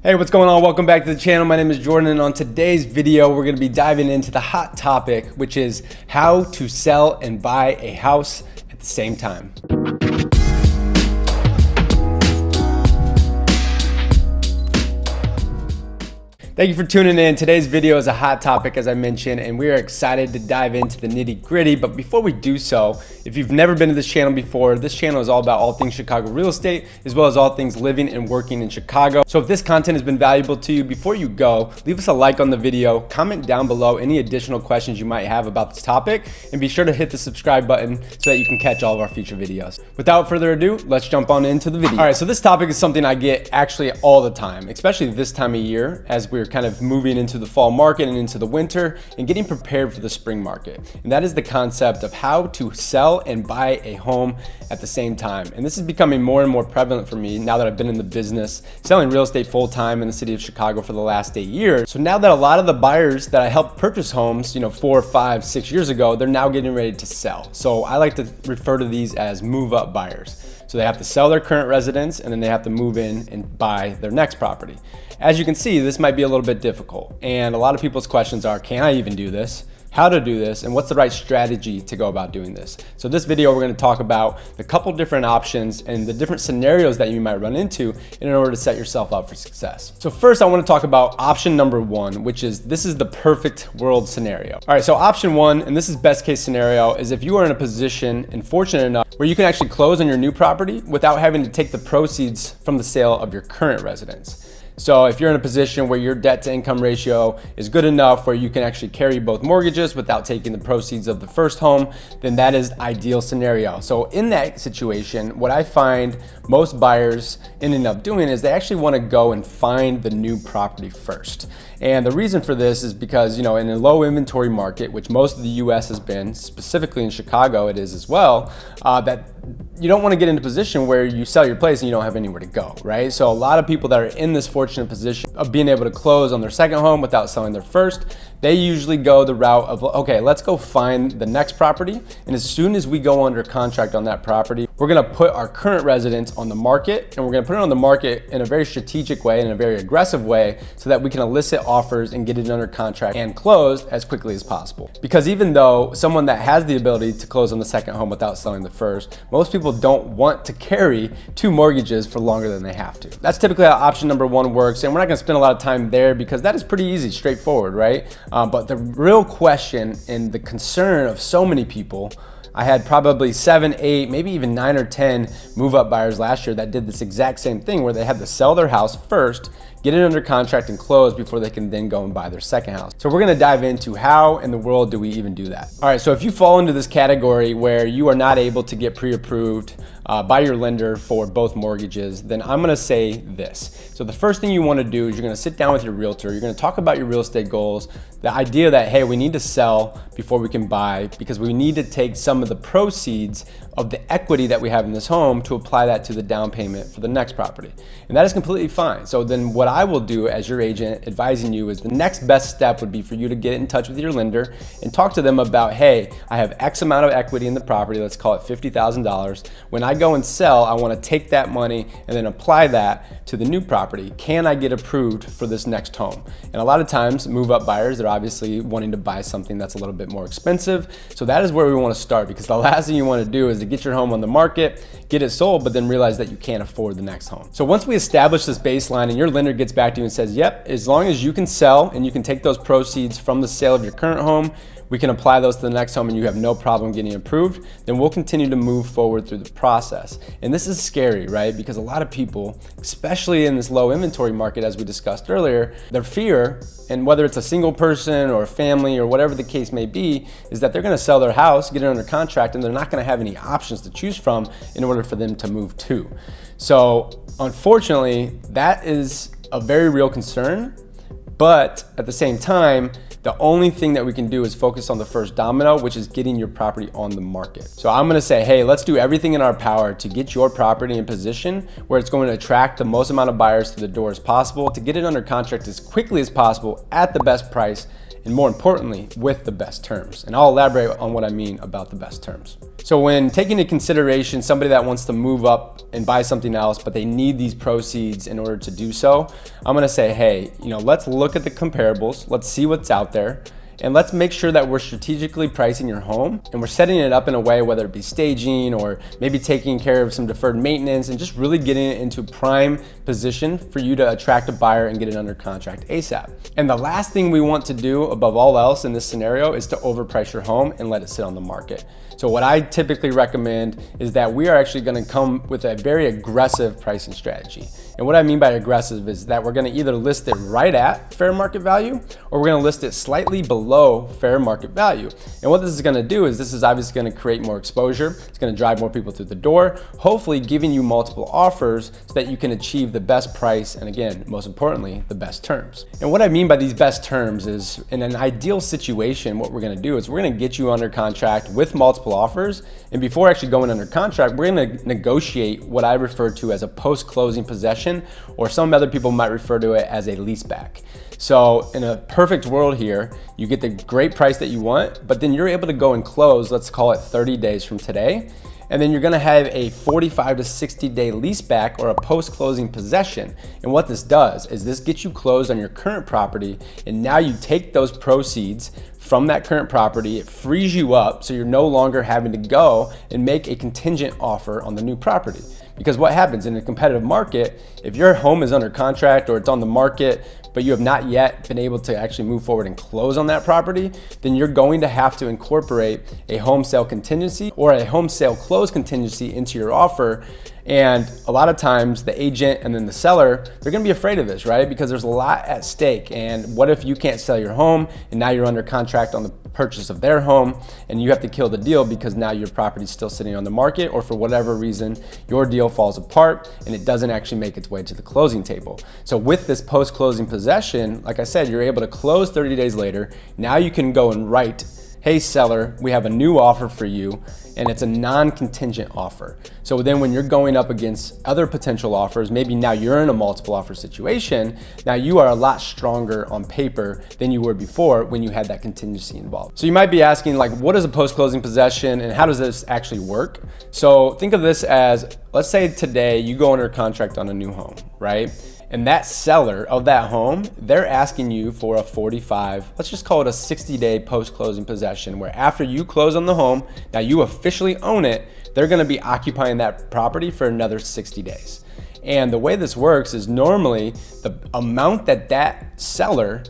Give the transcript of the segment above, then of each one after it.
Hey, what's going on? Welcome back to the channel. My name is Jordan, and on today's video, we're going to be diving into the hot topic, which is how to sell and buy a house at the same time. Thank you for tuning in. Today's video is a hot topic, as I mentioned, and we are excited to dive into the nitty gritty. But before we do so, if you've never been to this channel before, this channel is all about all things Chicago real estate, as well as all things living and working in Chicago. So if this content has been valuable to you, before you go, leave us a like on the video, comment down below any additional questions you might have about this topic, and be sure to hit the subscribe button so that you can catch all of our future videos. Without further ado, let's jump on into the video. All right, so this topic is something I get actually all the time, especially this time of year, as we're kind of moving into the fall market and into the winter and getting prepared for the spring market. And that is the concept of how to sell and buy a home at the same time. And this is becoming more and more prevalent for me now that I've been in the business selling real estate full time in the city of Chicago for the last 8 years. So now that a lot of the buyers that I helped purchase homes, 4, 5, 6 years ago, they're now getting ready to sell. So I like to refer to these as move up buyers. So they have to sell their current residence and then they have to move in and buy their next property. As you can see, this might be a little bit difficult. And a lot of people's questions are, can I even do this? How to do this, and what's the right strategy to go about doing this. So this video, we're going to talk about the couple different options and the different scenarios that you might run into in order to set yourself up for success. So first, I want to talk about option number one, which is this is the perfect world scenario. All right, so option one, and this is best case scenario, is if you are in a position and fortunate enough where you can actually close on your new property without having to take the proceeds from the sale of your current residence. So if you're in a position where your debt to income ratio is good enough where you can actually carry both mortgages without taking the proceeds of the first home, then that is the ideal scenario. So in that situation, what I find most buyers ending up doing is they actually want to go and find the new property first. And the reason for this is because, in a low inventory market, which most of the US has been, specifically in Chicago it is as well, that you don't want to get into a position where you sell your place and you don't have anywhere to go, right? So a lot of people that are in this fortunate position of being able to close on their second home without selling their first, they usually go the route of, okay, let's go find the next property. And as soon as we go under contract on that property, we're going to put our current residence on the market, and we're going to put it on the market in a very strategic way, in a very aggressive way, so that we can elicit offers and get it under contract and closed as quickly as possible. Because even though someone that has the ability to close on the second home without selling the first, most people don't want to carry two mortgages for longer than they have to. That's typically how option number one works, and we're not going to spend a lot of time there because that is pretty easy, straightforward, right? But the real question and the concern of so many people, I had probably 7, 8, maybe even 9 or 10 move up buyers last year that did this exact same thing where they had to sell their house first, get it under contract and close before they can then go and buy their second house. So we're gonna dive into how in the world do we even do that. All right, so if you fall into this category where you are not able to get pre-approved by your lender for both mortgages, then I'm gonna say this. So the first thing you wanna do is you're gonna sit down with your realtor, you're gonna talk about your real estate goals, the idea that, hey, we need to sell before we can buy because we need to take some of the proceeds of the equity that we have in this home to apply that to the down payment for the next property. And that is completely fine. So then what I will do as your agent advising you is the next best step would be for you to get in touch with your lender and talk to them about, hey, I have X amount of equity in the property, let's call it $50,000. When I go and sell, I want to take that money and then apply that to the new property. Can I get approved for this next home? And a lot of times move up buyers, they're obviously wanting to buy something that's a little bit more expensive. So that is where we want to start, because the last thing you want to do is to get your home on the market, get it sold, but then realize that you can't afford the next home. So once we establish this baseline and your lender gets back to you and says, yep, as long as you can sell and you can take those proceeds from the sale of your current home, we can apply those to the next home and you have no problem getting approved, then we'll continue to move forward through the process. And this is scary, right? Because a lot of people, especially in this low inventory market, as we discussed earlier, their fear, and whether it's a single person or a family or whatever the case may be, is that they're gonna sell their house, get it under contract, and they're not gonna have any options to choose from in order for them to move to. So unfortunately, that is a very real concern, but at the same time, the only thing that we can do is focus on the first domino, which is getting your property on the market. So I'm gonna say, hey, let's do everything in our power to get your property in position where it's going to attract the most amount of buyers to the door as possible, to get it under contract as quickly as possible at the best price, and more importantly, with the best terms. And I'll elaborate on what I mean about the best terms. So when taking into consideration somebody that wants to move up and buy something else, but they need these proceeds in order to do so, I'm gonna say, hey, let's look at the comparables, let's see what's out there, and let's make sure that we're strategically pricing your home and we're setting it up in a way, whether it be staging or maybe taking care of some deferred maintenance and just really getting it into prime position for you to attract a buyer and get it under contract ASAP. And the last thing we want to do above all else in this scenario is to overprice your home and let it sit on the market. So what I typically recommend is that we are actually gonna come with a very aggressive pricing strategy. And what I mean by aggressive is that we're gonna either list it right at fair market value or we're gonna list it slightly below fair market value. And what this is gonna do is this is obviously gonna create more exposure. It's gonna drive more people through the door, hopefully giving you multiple offers so that you can achieve the best price and, again, most importantly, the best terms. And what I mean by these best terms is, in an ideal situation, what we're gonna do is we're gonna get you under contract with multiple offers, and before actually going under contract, we're gonna negotiate what I refer to as a post-closing possession, or some other people might refer to it as a leaseback. So in a perfect world here, you get the great price that you want, but then you're able to go and close, let's call it 30 days from today, and then you're gonna have a 45 to 60 day leaseback or a post-closing possession. And what this does is this gets you closed on your current property, and now you take those proceeds from that current property, it frees you up so you're no longer having to go and make a contingent offer on the new property. Because what happens in a competitive market, if your home is under contract or it's on the market, but you have not yet been able to actually move forward and close on that property, then you're going to have to incorporate a home sale contingency or a home sale close contingency into your offer. And a lot of times the agent and then the seller, they're gonna be afraid of this, right? Because there's a lot at stake. And what if you can't sell your home and now you're under contract on the purchase of their home and you have to kill the deal because now your property's still sitting on the market, or for whatever reason, your deal falls apart and it doesn't actually make its way to the closing table. So with this post-closing possession, like I said, you're able to close 30 days later. Now you can go and write, hey seller, we have a new offer for you, and it's a non-contingent offer. So then when you're going up against other potential offers, maybe now you're in a multiple offer situation, now you are a lot stronger on paper than you were before when you had that contingency involved. So you might be asking, like, what is a post-closing possession and how does this actually work? So think of this as, let's say today you go under contract on a new home, right? And that seller of that home, they're asking you for a 45, let's just call it a 60-day post-closing possession, where after you close on the home, now you officially own it, they're gonna be occupying that property for another 60 days. And the way this works is normally the amount that that seller,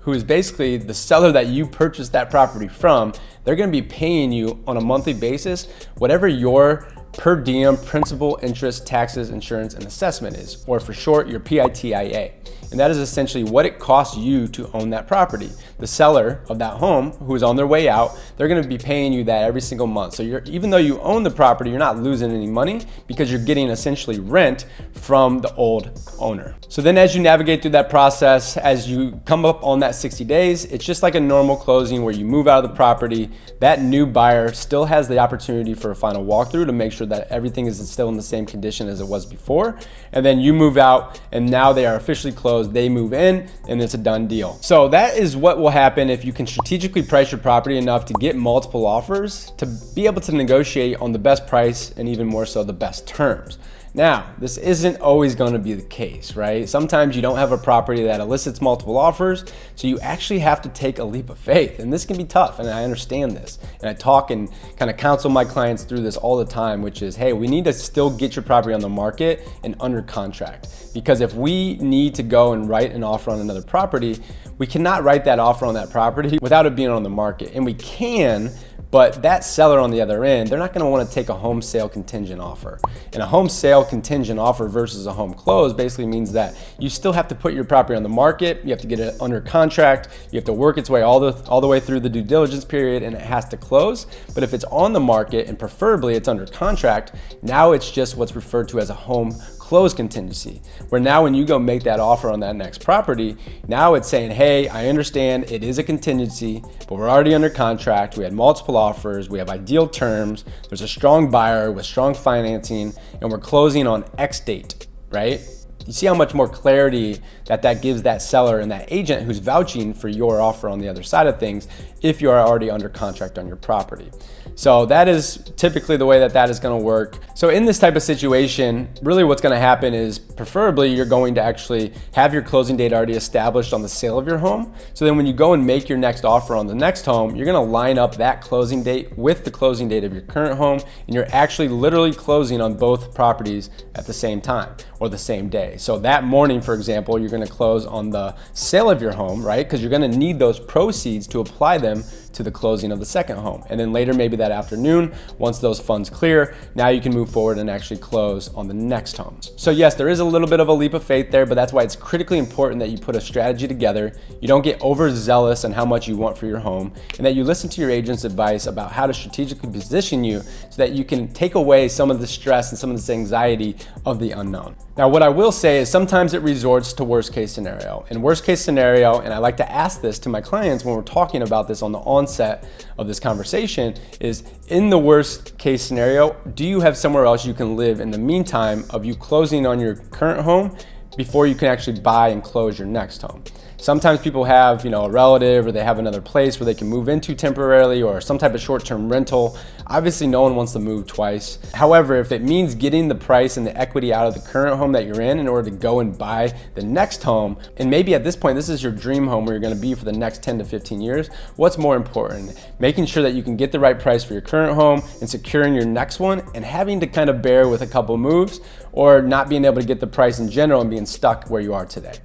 who is basically the seller that you purchased that property from, they're gonna be paying you on a monthly basis, whatever your per diem principal, interest, taxes, insurance, and assessment is, or for short, your PITIA. And that is essentially what it costs you to own that property. The seller of that home, who is on their way out, they're gonna be paying you that every single month. So even though you own the property, you're not losing any money because you're getting essentially rent from the old owner. So then as you navigate through that process, as you come up on that 60 days, it's just like a normal closing where you move out of the property. That new buyer still has the opportunity for a final walkthrough to make sure that everything is still in the same condition as it was before. And then you move out and now they are officially closed. They move in and it's a done deal. So that is what will happen if you can strategically price your property enough to get multiple offers, to be able to negotiate on the best price and even more so the best terms. Now, this isn't always going to be the case, right? Sometimes you don't have a property that elicits multiple offers, so you actually have to take a leap of faith. And this can be tough, and I understand this. And I talk and kind of counsel my clients through this all the time, which is, hey, we need to still get your property on the market and under contract. Because if we need to go and write an offer on another property, we cannot write that offer on that property without it being on the market. And we can, but that seller on the other end, they're not gonna wanna take a home sale contingent offer. And a home sale contingent offer versus a home close basically means that you still have to put your property on the market, you have to get it under contract, you have to work its way all the way through the due diligence period, and it has to close. But if it's on the market and preferably it's under contract, now it's just what's referred to as a home close contingency, where now when you go make that offer on that next property, now it's saying, hey, I understand it is a contingency, but we're already under contract, we had multiple offers, we have ideal terms, there's a strong buyer with strong financing, and we're closing on X date, right? You see how much more clarity that gives that seller and that agent who's vouching for your offer on the other side of things if you are already under contract on your property. So that is typically the way that is going to work. So in this type of situation, really what's going to happen is preferably you're going to actually have your closing date already established on the sale of your home. So then when you go and make your next offer on the next home, you're going to line up that closing date with the closing date of your current home, and you're actually literally closing on both properties at the same time or the same day. So that morning, for example, you're going to close on the sale of your home, right? Because you're going to need those proceeds to apply them to the closing of the second home. And then later, maybe that afternoon, once those funds clear, now you can move forward and actually close on the next homes. So yes, there is a little bit of a leap of faith there, but that's why it's critically important that you put a strategy together. You don't get overzealous on how much you want for your home, and that you listen to your agent's advice about how to strategically position you so that you can take away some of the stress and some of this anxiety of the unknown. Now, what I will say is sometimes it resorts to worst case scenario. And worst case scenario, and I like to ask this to my clients when we're talking about this on the onset of this conversation, is in the worst case scenario, do you have somewhere else you can live in the meantime of you closing on your current home before you can actually buy and close your next home? Sometimes people have, a relative, or they have another place where they can move into temporarily, or some type of short-term rental. Obviously, no one wants to move twice. However, if it means getting the price and the equity out of the current home that you're in order to go and buy the next home, and maybe at this point, this is your dream home where you're gonna be for the next 10 to 15 years, what's more important? Making sure that you can get the right price for your current home and securing your next one, and having to kind of bear with a couple moves, or not being able to get the price in general and being stuck where you are today.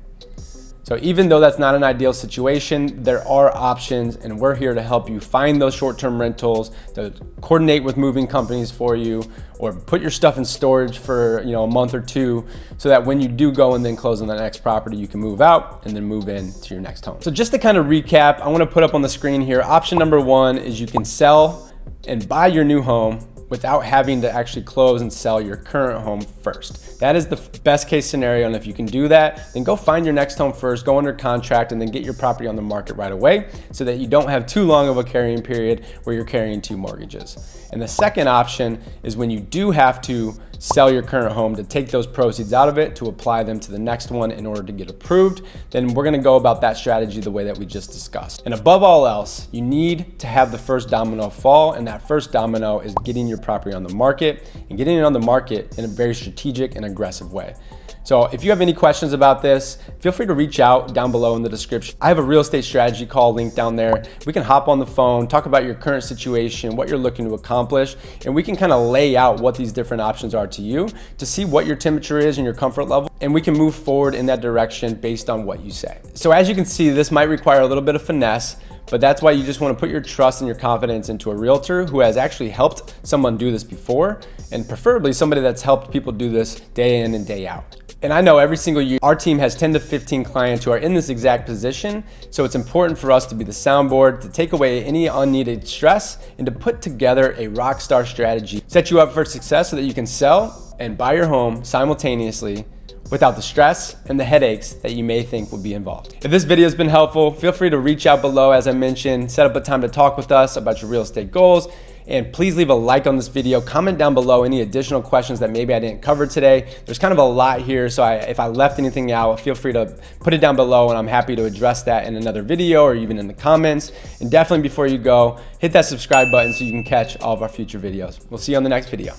So even though that's not an ideal situation, there are options, and we're here to help you find those short-term rentals, to coordinate with moving companies for you, or put your stuff in storage for a month or two, so that when you do go and then close on the next property, you can move out and then move in to your next home. So just to kind of recap, I want to put up on the screen here, option number one is you can sell and buy your new home without having to actually close and sell your current home first. That is the best case scenario, and if you can do that, then go find your next home first, go under contract, and then get your property on the market right away so that you don't have too long of a carrying period where you're carrying two mortgages. And the second option is when you do have to sell your current home to take those proceeds out of it to apply them to the next one in order to get approved, then we're gonna go about that strategy the way that we just discussed. And above all else, you need to have the first domino fall, and that first domino is getting your property on the market, and getting it on the market in a very strategic and aggressive way. So if you have any questions about this, feel free to reach out down below in the description. I have a real estate strategy call linked down there. We can hop on the phone, talk about your current situation, what you're looking to accomplish, and we can kind of lay out what these different options are to you to see what your temperature is and your comfort level, and we can move forward in that direction based on what you say. So as you can see, this might require a little bit of finesse, but that's why you just want to put your trust and your confidence into a realtor who has actually helped someone do this before, and preferably somebody that's helped people do this day in and day out. And I know every single year, our team has 10 to 15 clients who are in this exact position. So it's important for us to be the soundboard, to take away any unneeded stress, and to put together a rock star strategy, set you up for success so that you can sell and buy your home simultaneously without the stress and the headaches that you may think would be involved. If this video has been helpful, feel free to reach out below, as I mentioned, set up a time to talk with us about your real estate goals. And please leave a like on this video, comment down below any additional questions that maybe I didn't cover today. There's kind of a lot here, so if I left anything out, feel free to put it down below, and I'm happy to address that in another video or even in the comments. And definitely before you go, hit that subscribe button so you can catch all of our future videos. We'll see you on the next video.